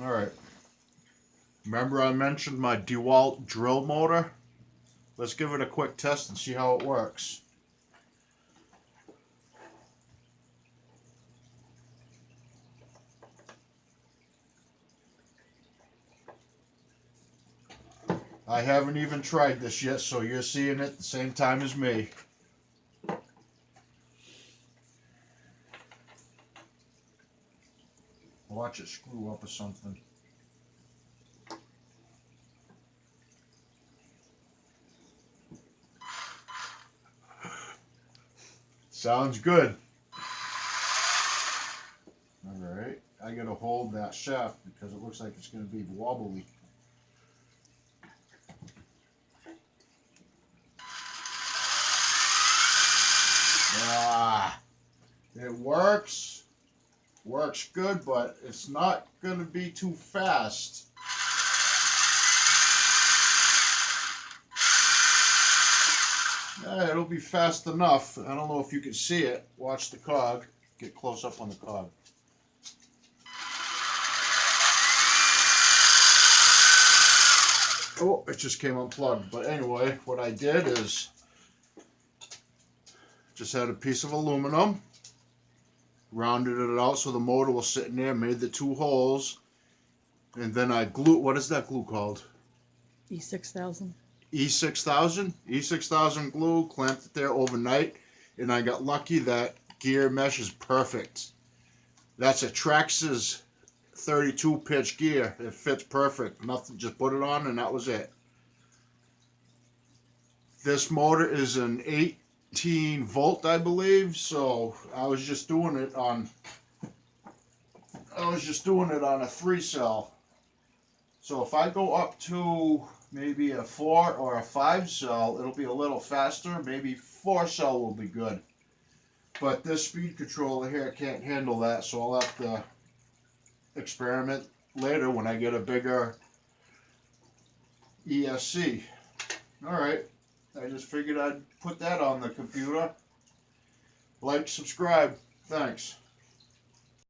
Alright. Remember I mentioned my DeWalt drill motor? Let's give it a quick test and see how it works. I haven't even tried this yet, so you're seeing it at the same time as me. Watch it screw up or something. Sounds good. Alright, I gotta hold that shaft because it looks like it's gonna be wobbly. Ah, it works. Works good, but it's not gonna be too fast. It'll be fast enough. I don't know if you can see it. Watch the cog. Get close up on the cog. Oh, it just came unplugged. But anyway, what I did is just had a piece of aluminum, rounded it out so the motor will sit in there, made the two holes, and then I glued, what is that glue called? E6000. E6000? E6000 glue, clamped it there overnight, and I got lucky that gear mesh is perfect. That's a Traxxas 32 pitch gear. It fits perfect. Nothing, just put it on and that was it. This motor is an 18 volt, I believe, so I was just doing it on a 3-cell. So if I go up to maybe a 4 or a 5-cell, it'll be a little faster. Maybe 4-cell will be good. But this speed controller here can't handle that, so I'll have to experiment later when I get a bigger ESC. Alright, I just figured I'd put that on the computer. Like, subscribe. Thanks.